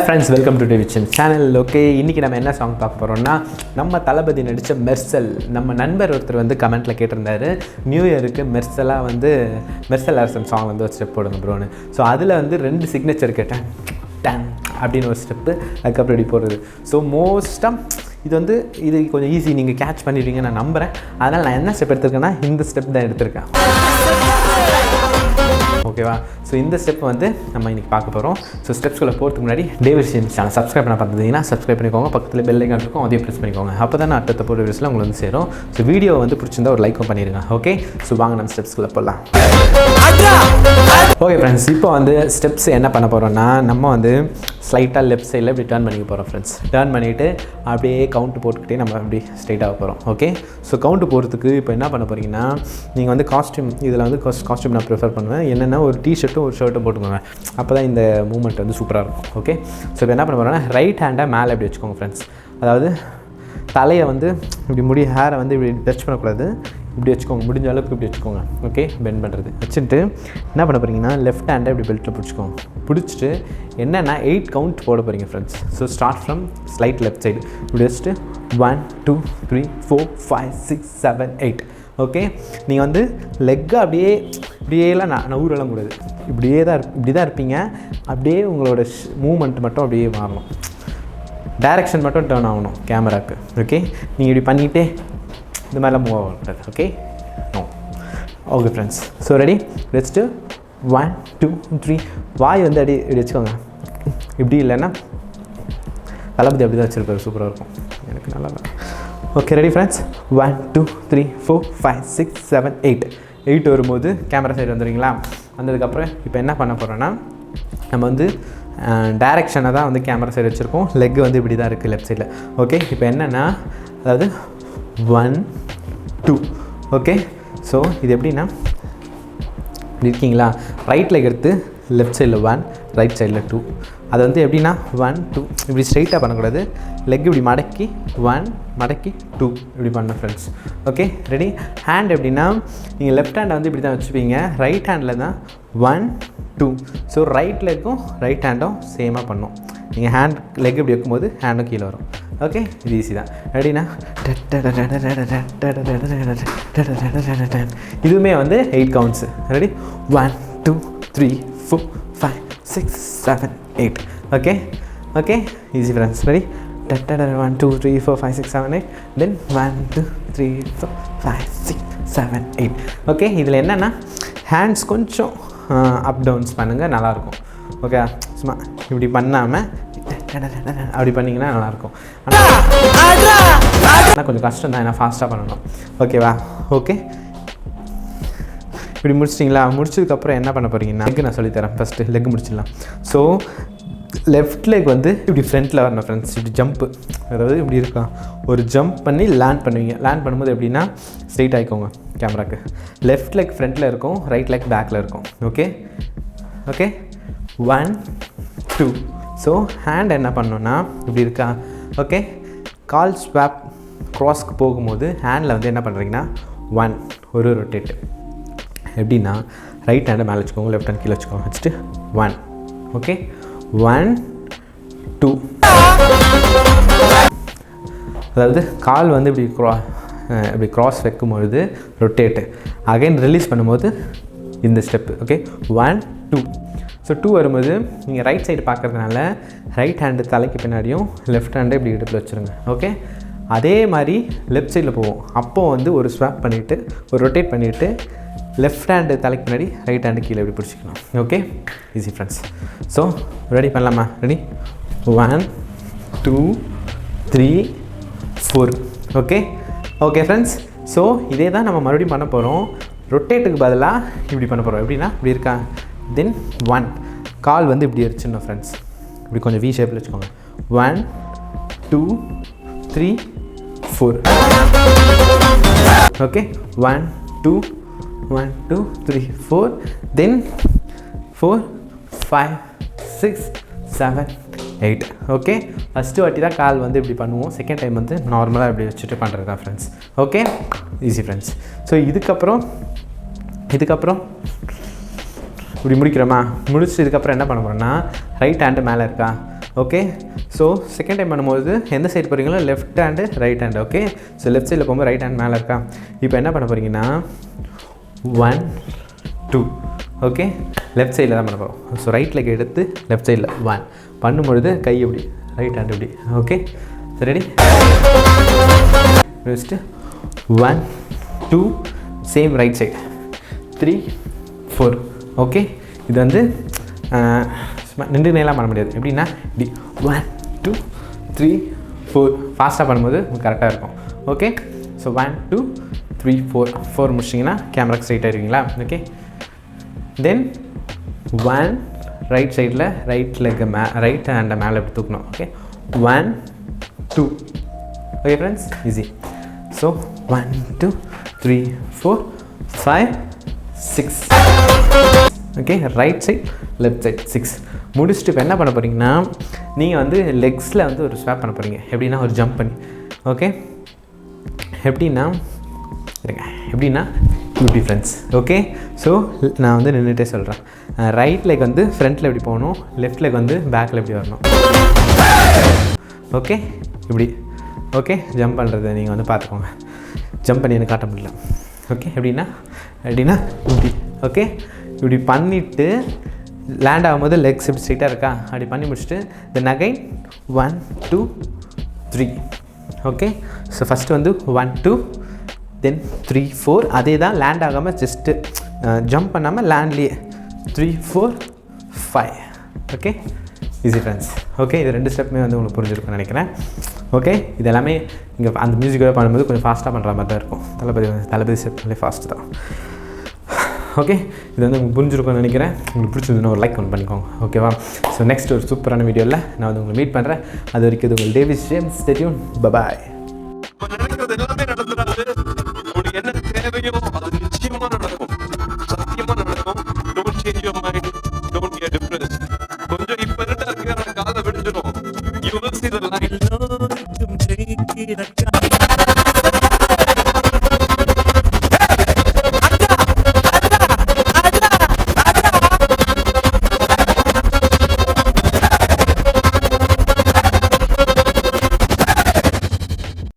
Friends, welcome to DavidJames channel. Okay, இன்றைக்கி நம்ம என்ன சாங் பார்க்க போகிறோம்னா, நம்ம தளபதி நடித்த மெர்சல். நம்ம நண்பர் ஒருத்தர் வந்து கமெண்ட்டில் கேட்டிருந்தாரு, நியூ இயருக்கு மெர்சலாக வந்து மெர்சல் அரசன் சாங் வந்து ஒரு ஸ்டெப் போடுங்க ப்ரோன்னு. ஸோ அதில் வந்து 2 சிக்னேச்சர் கேட்டேன். டன் அப்படின்னு ஒரு ஸ்டெப்பு, அதுக்கப்புறம் இப்படி போடுறது. ஸோ மோஸ்ட்டாக இது கொஞ்சம் ஈஸி, நீங்கள் கேட்ச் பண்ணிடுவீங்க நான் நம்புகிறேன். அதனால் நான் என்ன ஸ்டெப் எடுத்திருக்கேன்னா, இந்த ஸ்டெப் தான் எடுத்திருக்கேன். ஓகேவா? ஸோ இந்த ஸ்டெப் வந்து நம்ம இன்றைக்கி பார்க்க போகிறோம். ஸோ ஸ்டெப்ஸ்குள்ளே போகிறதுக்கு முன்னாடி DavidJames சேனல் சப்ஸ்கிரைப் பண்ண பார்த்துட்டிங்கன்னா சப்ஸ்கிரைப் பண்ணிக்கோங்க. பக்கத்தில் பெல் ஐக்கான் இருக்கும், அதையும் ப்ரெஸ் பண்ணிக்கோங்க. அப்போ தான் நான் அடுத்த போகிற வீடியோஸில் உங்களுக்கு வந்து சேரும். ஸோ வீடியோ வந்து பிடிச்சிருந்தா ஒரு லைக்கும் பண்ணிடுங்க. ஓகே, ஸோ வாங்க நம்ம ஸ்டெப்ஸ்குள்ளே போகலாம். ஓகே ஃப்ரெண்ட்ஸ், இப்போ வந்து ஸ்டெப்ஸ் என்ன பண்ண போகிறோம்னா, நம்ம வந்து ஸ்லைட்டாக லெஃப்ட் சைடில் இப்படி டர்ன் பண்ணிக்க போகிறோம் ஃப்ரெண்ட்ஸ். டர்ன் பண்ணிவிட்டு அப்படியே கவுண்ட்டு போட்டுக்கிட்டே நம்ம அப்படி ஸ்ட்ரைட்டாக போகிறோம். ஓகே, ஸோ கவுண்ட்டு போகிறதுக்கு இப்போ என்ன பண்ண போகிறீங்கன்னா, நீங்கள் வந்து காஸ்ட்யூம், இதில் வந்து காஸ்ட்யூம் நான் ப்ரிஃபர் பண்ணுவேன். என்னென்னா ஒரு டிஷர்ட்டும் ஒரு ஷர்ட்டும் போட்டுக்கோங்க. அப்போ தான் இந்த மூமெண்ட் வந்து சூப்பராக இருக்கும். ஓகே, ஸோ இப்போ என்ன பண்ண போகிறோன்னா, ரைட் ஹேண்டை மேலே இப்படி வச்சுக்கோங்க ஃப்ரெண்ட்ஸ். அதாவது தலையை வந்து இப்படி ஹேரை வந்து இப்படி டச் பண்ணக்கூடாது, இப்படி வச்சுக்கோங்க. முடிஞ்ச அளவுக்கு இப்படி வச்சுக்கோங்க. ஓகே, பெண்ட் பண்ணுறது வச்சுட்டு என்ன பண்ண போகிறீங்கன்னா, லெஃப்ட் ஹேண்டை இப்படி பெல்ட்டில் பிடிச்சிக்கோங்க. பிடிச்சிட்டு என்னென்னா 8 கவுண்ட் போட போகிறீங்க friends. So start from slight left side இப்படி வச்சுட்டு 1 2 3 4 5 6 7 8. ஓகே, நீங்கள் வந்து லெக்கை இப்படியேலாம் நவுறலாம் கூடாது. இப்படி தான் இருப்பீங்க. அப்படியே உங்களோட மூமெண்ட் மட்டும் அப்படியே மாறணும். டைரெக்ஷன் மட்டும் டேர்ன் ஆகணும் கேமராவுக்கு. ஓகே, நீங்கள் இப்படி பண்ணிக்கிட்டே இந்த மாதிரிலாம் மூவ் ஆகக்கூடாது. Okay, no. Okay friends, so ready? வச்சுட்டு 1 2 3 வாய் வந்து இப்படி வச்சுக்கோங்க. இப்படி இல்லைன்னா தளபதி அப்படி தான் வச்சுருப்பாரு, சூப்பராக இருக்கும். எனக்கு நல்லா தான். Okay, ready friends? 1 2 3 4 5 6 7 8 வரும்போது கேமரா சைடு வந்துடுறீங்களா? வந்ததுக்கப்புறம் இப்போ என்ன பண்ண போகிறோன்னா, நம்ம வந்து டைரெக்ஷனை தான் வந்து கேமரா சைடு வச்சுருக்கோம். லெக் வந்து இப்படி தான் இருக்குது லெஃப்ட் சைடில். ஓகே, இப்போ என்னென்னா, அதாவது 1 2. ஓகே, ஸோ இது எப்படின்னா, இப்படி இருக்கீங்களா? ரைட் லெக் எடுத்து லெஃப்ட் சைடில் 1, ரைட் சைடில் 2. அது வந்து எப்படின்னா 1 2 இப்படி ஸ்ட்ரைட்டாக பண்ணக்கூடாது. லெக் இப்படி மடக்கி 1 மடக்கி 2 இப்படி பண்ண ஃப்ரெண்ட்ஸ். Okay, ready? ஹேண்ட் எப்படின்னா, நீங்கள் லெஃப்ட் ஹேண்டை வந்து இப்படி தான் வச்சுப்பீங்க. ரைட் ஹேண்டில் தான் 1 2. ஸோ ரைட் லெக்கும் ரைட் ஹேண்டும் சேமாக பண்ணோம். நீங்கள் ஹேண்ட் லெக் இப்படி வைக்கும்போது ஹேண்டும் கீழே வரும். ஓகே, இது ஈஸி தான். ரெடினா, இதுவுமே வந்து 8 counts. Ready? 1 2 3 4 5 6 7 8. Okay okay, easy friends. Ready? 1 2 3 4 5 6 7 8. தென் 1 2 3 4 5 6 7 8. ஓகே, இதில் என்னென்னா ஹேண்ட்ஸ் கொஞ்சம் அப் டவுன்ஸ் பண்ணுங்கள், நல்லாயிருக்கும். ஓகே, சும்மா இப்படி பண்ணாமல் அப்படி பண்ணிங்கன்னா நல்லாயிருக்கும். ஆனால் கொஞ்சம் கஷ்டம் தான், ஏன்னா ஃபாஸ்ட்டாக பண்ணணும். ஓகேவா? ஓகே, இப்படி முடிச்சிட்டிங்களா? முடிச்சதுக்கப்புறம் என்ன பண்ண போகிறீங்கன்னா, லெக் நான் சொல்லித்தரேன். ஃபஸ்ட்டு லெக் முடிச்சிடலாம். ஸோ லெஃப்ட் லெக் வந்து இப்படி ஃப்ரண்ட்டில் வரணும் ஃப்ரெண்ட்ஸ். இப்படி ஜம்ப்பு, அதாவது இப்படி இருக்கா, ஒரு ஜம்ப் பண்ணி லேண்ட் பண்ணுவீங்க. லேண்ட் பண்ணும்போது எப்படின்னா, ஸ்ட்ரெயிட் ஆகிக்கோங்க கேமராக்கு. லெஃப்ட் லெக் ஃப்ரண்ட்டில் இருக்கும், ரைட் லெக் பேக்கில் இருக்கும். Okay okay, 1 2. ஸோ ஹேண்ட் என்ன பண்ணோன்னா, இப்படி இருக்கா? ஓகே, கால் ஸ்வாப் க்ராஸ்க்கு போகும்போது ஹேண்டில் வந்து என்ன பண்ணுறீங்கன்னா, 1 ஒரு ரொட்டேட்டு. எப்படின்னா, ரைட் ஹேண்டை மேலே வச்சுக்கோங்க, லெஃப்ட் ஹேண்ட் கீழே வச்சுக்கோங்க. வச்சுட்டு 1. ஓகே, 1 2. அதாவது கால் வந்து இப்படி க்ராஸ் வைக்கும்பொழுது ரொட்டேட்டு. அகைன் ரிலீஸ் பண்ணும்போது இந்த ஸ்டெப்பு. ஓகே, 1 2. ஸோ 2 வரும்போது நீங்கள் ரைட் சைடு பார்க்குறதுனால ரைட் ஹேண்டு தலைக்கு பின்னாடியும் லெஃப்ட் ஹேண்டை இப்படி இடுப்பில் வச்சுருங்க. ஓகே, அதே மாதிரி லெஃப்ட் சைடில் போவோம். அப்போது வந்து ஒரு ஸ்வாப் பண்ணிவிட்டு ஒரு ரொட்டேட் பண்ணிவிட்டு லெஃப்ட் ஹேண்டு தலைக்கு பின்னாடி ரைட் ஹேண்டு கீழே இப்படி பிடிச்சிக்கணும். Okay, easy friends. So ready பண்ணலாமா? Ready? 1 2 3 4. Okay okay friends, so இதே தான் நம்ம மறுபடியும் பண்ண போகிறோம். ரொட்டேட்டுக்கு பதிலாக இப்படி பண்ண போகிறோம். எப்படின்னா, இப்படி இருக்கா? தென் 1 கால் வந்து இப்படி வச்சிடணும் ஃப்ரெண்ட்ஸ். இப்படி கொஞ்சம் வி ஷேப்பில் வச்சுக்கோங்க. 1 2 3 4. ஓகே, 1 2 1 2 3 4. தென் 4 5 6 7 8. ஓகே, ஃபஸ்ட்டு வாட்டி தான் கால் வந்து இப்படி பண்ணுவோம். செகண்ட் டைம் வந்து நார்மலாக இப்படி வச்சுட்டு பண்ணுறது தான் friends. Okay, easy friends. So இதுக்கப்புறம் இப்படி முடிக்கிறோமா? முடிச்சு இதுக்கப்புறம் என்ன பண்ண போகிறோம்னா, ரைட் ஹேண்டு மேலே இருக்கா? ஓகே. ஸோ செகண்ட் டைம் பண்ணும்போது எந்த சைடு போகிறீங்களோ left hand right hand. Okay. So left சைடில் போகும்போது ரைட் ஹேண்ட் மேலே இருக்கா. இப்போ என்ன பண்ண போகிறீங்கன்னா 1 2 ஓகே. லெஃப்ட் சைடில் தான் பண்ண போகிறோம். ஸோ ரைட் லெக் எடுத்து லெஃப்ட் சைடில் 1 பண்ணும்பொழுது கை எப்படி ரைட் ஹேண்ட் எப்படி. Okay. Ready. First 1 2 same right side 3 4. Okay. இது வந்து நின்று நேலாம் பண்ண முடியாது. எப்படின்னா இப்படி 1 2 3 4 ஃபாஸ்ட்டாக பண்ணும்போது கரெக்டாக இருக்கும். ஓகே. ஸோ 1 2 3 4 முடிச்சிங்கன்னா கேமராக்கு ஸ்ட்ரைட்டாக இருக்கீங்களா. ஓகே. தென் 1 ரைட் சைடில் ரைட் லெக் ரைட் ஹேண்டை மேலே எப்படி தூக்கணும். Okay. 1 2. Okay friends, easy. So 1 2 3 4 5 6. Okay. Right side left side 6 முடிச்சுட்டு இப்போ என்ன பண்ண போகிறீங்கன்னா நீங்கள் வந்து லெக்ஸில் வந்து ஒரு ஸ்வாப் பண்ண போகிறீங்க. எப்படின்னா ஒரு ஜம்ப் பண்ணி. ஓகே. எப்படின்னா இப்படி ஃப்ரெண்ட்ஸ். ஓகே. ஸோ நான் வந்து நின்றுட்டே சொல்கிறேன். ரைட் லெக் வந்து ஃப்ரண்ட்டில் எப்படி போகணும், லெஃப்ட் லெக் வந்து பேக்கில் எப்படி வரணும். ஓகே. இப்படி. ஓகே. ஜம்ப் பண்ணுறது நீங்கள் வந்து பார்த்துக்கோங்க. ஜம்ப் பண்ணி எனக்கு காட்ட முடியல. ஓகே. எப்படின்னா இப்படி. ஓகே. இப்படி பண்ணிவிட்டு லேண்ட் ஆகும்போது லெக்ஸ் இப்படி ஸ்ட்ரைட்டாக இருக்கா, அப்படி பண்ணி முடிச்சுட்டு then again 1 2 3. Okay. So first வந்து 1 2 தென் 3 4. அதே தான் லேண்ட் ஆகாமல் ஜஸ்ட்டு ஜம்ப் பண்ணாமல் லேண்ட்லேயே 3 4 5. ஓகே. Easy friends. ஓகே. இது 2 ஸ்டெப்புமே வந்து உங்களுக்கு புரிஞ்சிருக்குன்னு நினைக்கிறேன். ஓகே. இது எல்லாமே இங்கே அந்த மியூசிக்கோட பண்ணும்போது கொஞ்சம் ஃபாஸ்ட்டாக பண்ணுற மாதிரி தான் இருக்கும். தளபதி ஸ்டெப்னாலே ஃபாஸ்ட்டு தான். ஓகே. இது வந்து உங்களுக்கு புரிஞ்சிருக்கும்னு நினைக்கிறேன். உங்களுக்கு பிடிச்சிருந்ததுன்னா ஒரு லைக் ஒன்று பண்ணிக்கோங்க. ஓகேவா. ஸோ நெக்ஸ்ட் ஒரு சூப்பரான வீடியோவில் நான் வந்து உங்களை மீட் பண்ணுறேன். அது வரைக்கும் இது உங்கள் David James. Stay tune. Bye. என்ன தேவையோ அது நிச்சயமா நடக்கும், சத்தியமா நடக்கும். Don't change your mind, don't get depressed. கொஞ்சம் இப்ப இருக்க காலை விடுஞ்சிடும். You will see the light.